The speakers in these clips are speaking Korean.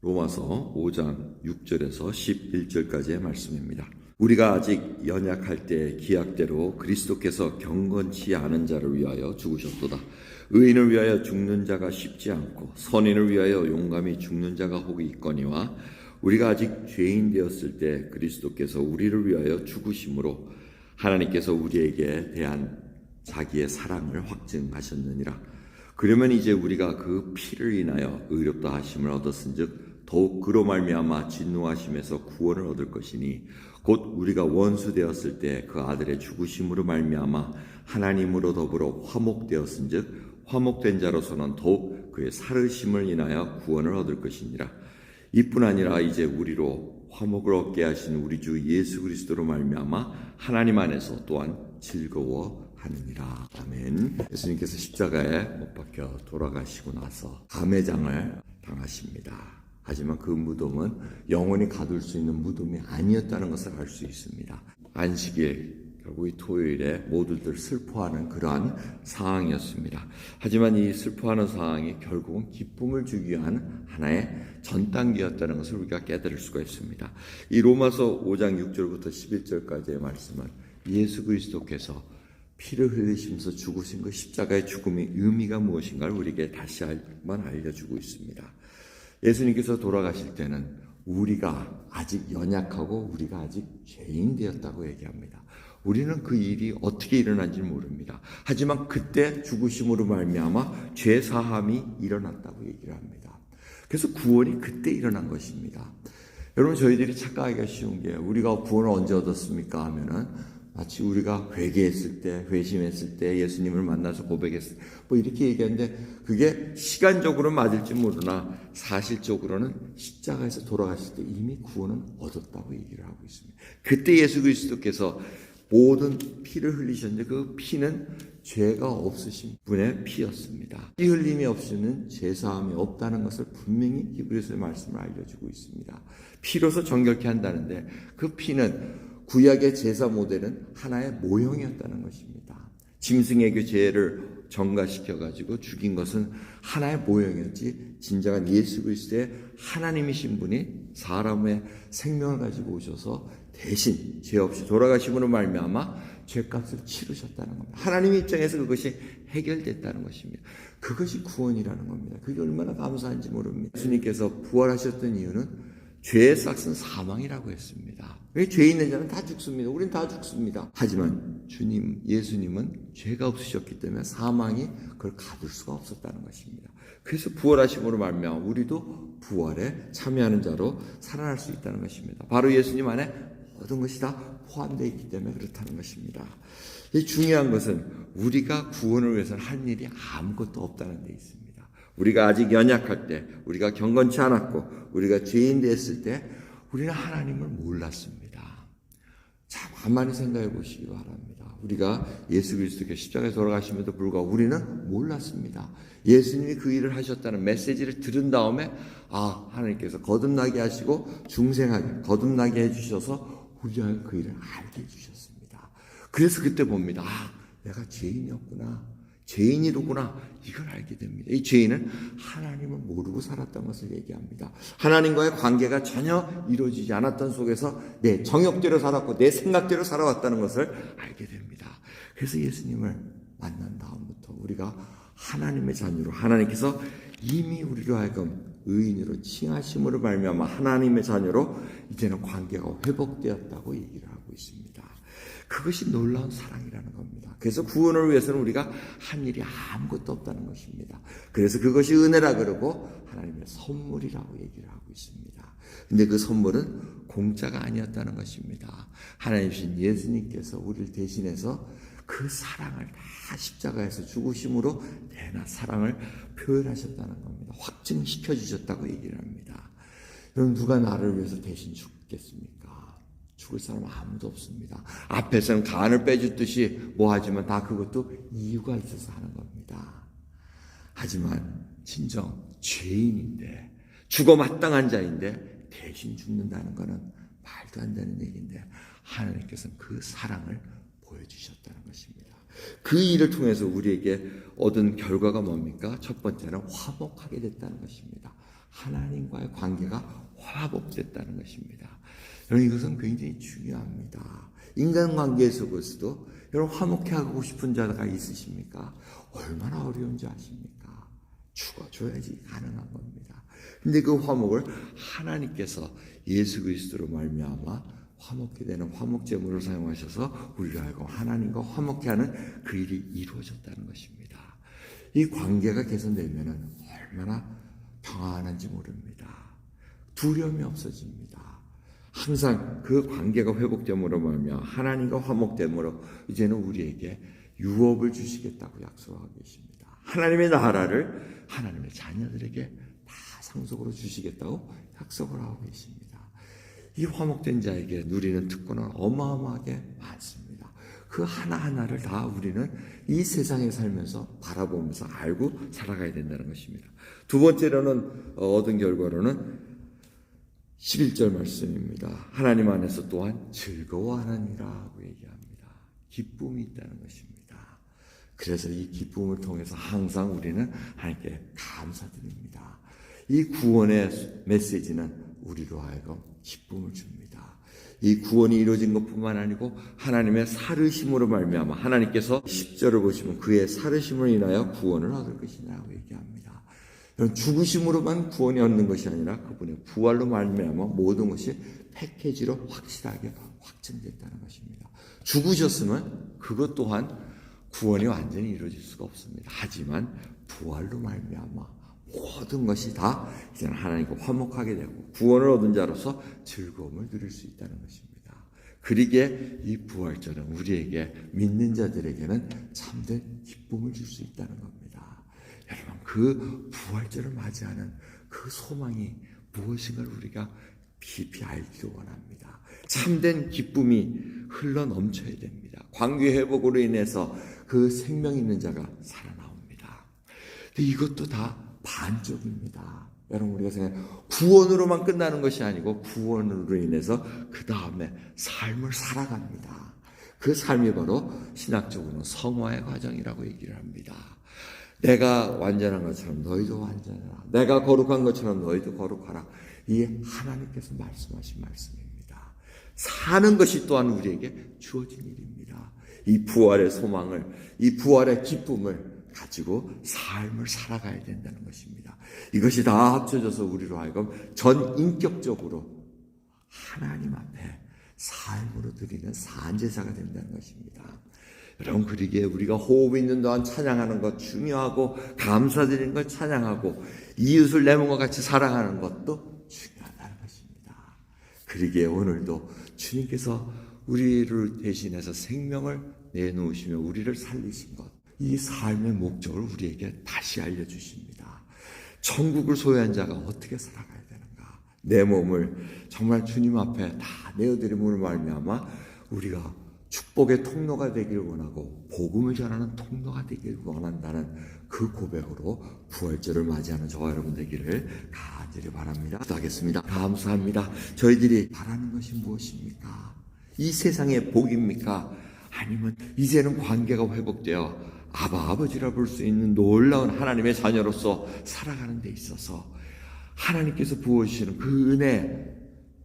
로마서 5장 6절에서 11절까지의 말씀입니다. 우리가 아직 연약할 때 기약대로 그리스도께서 경건치 않은 자를 위하여 죽으셨도다. 의인을 위하여 죽는 자가 쉽지 않고 선인을 위하여 용감히 죽는 자가 혹 있거니와 우리가 아직 죄인 되었을 때 그리스도께서 우리를 위하여 죽으심으로 하나님께서 우리에게 대한 자기의 사랑을 확증하셨느니라. 그러면 이제 우리가 그 피를 인하여 의롭다 하심을 얻었은즉 더욱 그로 말미암아 진노하심에서 구원을 얻을 것이니 곧 우리가 원수 되었을 때 그 아들의 죽으심으로 말미암아 하나님으로 더불어 화목되었은즉 화목된 자로서는 더욱 그의 살으심을 인하여 구원을 얻을 것이니라. 이뿐 아니라 이제 우리로 화목을 얻게 하신 우리 주 예수 그리스도로 말미암아 하나님 안에서 또한 즐거워하느니라. 아멘. 예수님께서 십자가에 못 박혀 돌아가시고 나서 감회장을 당하십니다. 하지만 그 무덤은 영원히 가둘 수 있는 무덤이 아니었다는 것을 알 수 있습니다. 안식일, 결국 이 토요일에 모두들 슬퍼하는 그러한 상황이었습니다. 하지만 이 슬퍼하는 상황이 결국은 기쁨을 주기 위한 하나의 전 단계였다는 것을 우리가 깨달을 수가 있습니다. 이 로마서 5장 6절부터 11절까지의 말씀은 예수 그리스도께서 피를 흘리시면서 죽으신 그 십자가의 죽음의 의미가 무엇인가를 우리에게 다시 한번 알려주고 있습니다. 예수님께서 돌아가실 때는 우리가 아직 연약하고 우리가 아직 죄인 되었다고 얘기합니다. 우리는 그 일이 어떻게 일어난지 모릅니다. 하지만 그때 죽으심으로 말미암아 죄 사함이 일어났다고 얘기를 합니다. 그래서 구원이 그때 일어난 것입니다. 여러분, 저희들이 착각하기가 쉬운 게 우리가 구원을 언제 얻었습니까 하면은 마치 우리가 회개했을 때, 회심했을 때, 예수님을 만나서 고백했을 때, 뭐 이렇게 얘기하는데 그게 시간적으로 맞을지 모르나 사실적으로는 십자가에서 돌아가실 때 이미 구원은 얻었다고 얘기를 하고 있습니다. 그때 예수 그리스도께서 모든 피를 흘리셨는데 그 피는 죄가 없으신 분의 피였습니다. 피 흘림이 없이는 죄사함이 없다는 것을 분명히 히브리서의 말씀을 알려주고 있습니다. 피로서 정결케 한다는데 그 피는 구약의 제사 모델은 하나의 모형이었다는 것입니다. 짐승에게 죄를 전가시켜가지고 죽인 것은 하나의 모형이었지 진정한 예수 그리스도의 하나님이신 분이 사람의 생명을 가지고 오셔서 대신 죄 없이 돌아가심으로 말미암아 죄값을 치르셨다는 겁니다. 하나님 입장에서 그것이 해결됐다는 것입니다. 그것이 구원이라는 겁니다. 그게 얼마나 감사한지 모릅니다. 예수님께서 부활하셨던 이유는 죄의 삭은 사망이라고 했습니다. 왜 죄 있는 자는 다 죽습니다. 우리는 다 죽습니다. 하지만 예수님은 죄가 없으셨기 때문에 사망이 그걸 가둘 수가 없었다는 것입니다. 그래서 부활하심으로 말미암아 우리도 부활에 참여하는 자로 살아날 수 있다는 것입니다. 바로 예수님 안에 모든 것이 다 포함되어 있기 때문에 그렇다는 것입니다. 이 중요한 것은 우리가 구원을 위해서는 할 일이 아무것도 없다는 데 있습니다. 우리가 아직 연약할 때, 우리가 경건치 않았고, 우리가 죄인 됐을 때, 우리는 하나님을 몰랐습니다. 참, 가만히 생각해 보시기 바랍니다. 우리가 예수 그리스도께 십자가에 돌아가심에도 불구하고 우리는 몰랐습니다. 예수님이 그 일을 하셨다는 메시지를 들은 다음에, 하나님께서 거듭나게 하시고, 중생하게, 거듭나게 해주셔서, 우리가 그 일을 알게 해주셨습니다. 그래서 그때 봅니다. 내가 죄인이었구나. 죄인이로구나. 이걸 알게 됩니다. 이 죄인은 하나님을 모르고 살았던 것을 얘기합니다. 하나님과의 관계가 전혀 이루어지지 않았던 속에서 내 정욕대로 살았고 내 생각대로 살아왔다는 것을 알게 됩니다. 그래서 예수님을 만난 다음부터 우리가 하나님의 자녀로 하나님께서 이미 우리로 하여금 의인으로 칭하심으로 말미암아 하나님의 자녀로 이제는 관계가 회복되었다고 얘기를 하고 있습니다. 그것이 놀라운 사랑이라는 겁니다. 그래서 구원을 위해서는 우리가 한 일이 아무것도 없다는 것입니다. 그래서 그것이 은혜라 그러고 하나님의 선물이라고 얘기를 하고 있습니다. 근데 그 선물은 공짜가 아니었다는 것입니다. 하나님이신 예수님께서 우리를 대신해서 그 사랑을 다 십자가에서 죽으심으로 내나 사랑을 표현하셨다는 겁니다. 확증시켜 주셨다고 얘기를 합니다. 여러분, 누가 나를 위해서 대신 죽겠습니까? 죽을 사람 아무도 없습니다. 앞에서는 간을 빼줬듯이 하지만 다 그것도 이유가 있어서 하는 겁니다. 하지만 진정 죄인인데 죽어 마땅한 자인데 대신 죽는다는 것은 말도 안 되는 얘기인데 하나님께서는 그 사랑을 보여주셨다는 것입니다. 그 일을 통해서 우리에게 얻은 결과가 뭡니까? 첫 번째는 화목하게 됐다는 것입니다. 하나님과의 관계가 화목됐다는 것입니다. 여러분, 이것은 굉장히 중요합니다. 인간관계 속에서도 여러분, 화목해 하고 싶은 자가 있으십니까? 얼마나 어려운지 아십니까? 죽어줘야지 가능한 겁니다. 근데 그 화목을 하나님께서 예수 그리스도로 말미암아 화목게 되는 화목제물을 사용하셔서 우리가 알고 하나님과 화목케 하는 그 일이 이루어졌다는 것입니다. 이 관계가 개선되면 얼마나 평안한지 모릅니다. 두려움이 없어집니다. 항상 그 관계가 회복됨으로 말미암아 하나님과 화목됨으로 이제는 우리에게 유업을 주시겠다고 약속하고 계십니다. 하나님의 나라를 하나님의 자녀들에게 다 상속으로 주시겠다고 약속을 하고 계십니다. 이 화목된 자에게 누리는 특권은 어마어마하게 많습니다. 그 하나하나를 다 우리는 이 세상에 살면서 바라보면서 알고 살아가야 된다는 것입니다. 두 번째로는 얻은 결과로는 11절 말씀입니다. 하나님 안에서 또한 즐거워하느니라고 얘기합니다. 기쁨이 있다는 것입니다. 그래서 이 기쁨을 통해서 항상 우리는 하나님께 감사드립니다. 이 구원의 메시지는 우리로 하여금 기쁨을 줍니다. 이 구원이 이루어진 것뿐만 아니고 하나님의 살으심으로 말미암아 하나님께서 10절을 보시면 그의 살으심으로 인하여 구원을 얻을 것이라고 얘기합니다. 죽으심으로만 구원이 얻는 것이 아니라 그분의 부활로 말미암아 모든 것이 패키지로 확실하게 확정됐다는 것입니다. 죽으셨으면 그것 또한 구원이 완전히 이루어질 수가 없습니다. 하지만 부활로 말미암아 모든 것이 다 이제는 하나님과 화목하게 되고 구원을 얻은 자로서 즐거움을 누릴 수 있다는 것입니다. 그러기에 이 부활절은 우리에게 믿는 자들에게는 참된 기쁨을 줄 수 있다는 겁니다. 여러분, 그 부활절을 맞이하는 그 소망이 무엇인가를 우리가 깊이 알기를 원합니다. 참된 기쁨이 흘러 넘쳐야 됩니다. 관계 회복으로 인해서 그 생명 있는 자가 살아나옵니다. 근데 이것도 다 반쪽입니다. 여러분, 우리가 생각해 구원으로만 끝나는 것이 아니고 구원으로 인해서 그 다음에 삶을 살아갑니다. 그 삶이 바로 신학적으로는 성화의 과정이라고 얘기를 합니다. 내가 완전한 것처럼 너희도 완전하라. 내가 거룩한 것처럼 너희도 거룩하라. 이게 하나님께서 말씀하신 말씀입니다. 사는 것이 또한 우리에게 주어진 일입니다. 이 부활의 소망을, 이 부활의 기쁨을 가지고 삶을 살아가야 된다는 것입니다. 이것이 다 합쳐져서 우리로 하여금 전 인격적으로 하나님 앞에 삶으로 드리는 산제사가 된다는 것입니다. 여러분, 그러기에 우리가 호흡 있는 동안 찬양하는 것 중요하고 감사드리는 것 찬양하고 이웃을 내 몸과 같이 사랑하는 것도 중요하다는 것입니다. 그러기에 오늘도 주님께서 우리를 대신해서 생명을 내놓으시며 우리를 살리신 것, 이 삶의 목적을 우리에게 다시 알려주십니다. 천국을 소유한 자가 어떻게 살아가야 되는가? 내 몸을 정말 주님 앞에 다 내어드림으로 말미암아 우리가 축복의 통로가 되기를 원하고 복음을 전하는 통로가 되기를 원한다는 그 고백으로 부활절을 맞이하는 저와 여러분 되기를 간절히 바랍니다. 기도하겠습니다. 감사합니다. 저희들이 바라는 것이 무엇입니까? 이 세상의 복입니까? 아니면 이제는 관계가 회복되어 아버지라 부를 수 있는 놀라운 하나님의 자녀로서 살아가는 데 있어서 하나님께서 부어주시는 그 은혜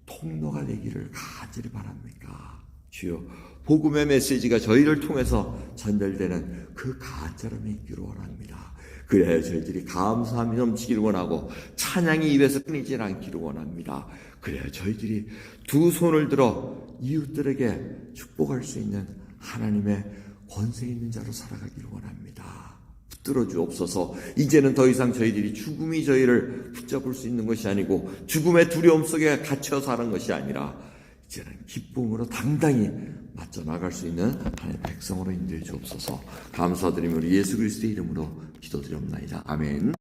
통로가 되기를 간절히 바랍니까? 주여, 복음의 메시지가 저희를 통해서 전달되는 그 간절함이 있기를 원합니다. 그래야 저희들이 감사함이 넘치기를 원하고 찬양이 입에서 끊이질 않기를 원합니다. 그래야 저희들이 두 손을 들어 이웃들에게 축복할 수 있는 하나님의 권세 있는 자로 살아가기를 원합니다. 붙들어 주옵소서. 이제는 더 이상 저희들이 죽음이 저희를 붙잡을 수 있는 것이 아니고 죽음의 두려움 속에 갇혀 사는 것이 아니라 이제는 기쁨으로 당당히 맞춰 나갈 수 있는 하나님의 백성으로 인도해 주옵소서. 감사드리며 예수 그리스도의 이름으로 기도드립니다. 아멘.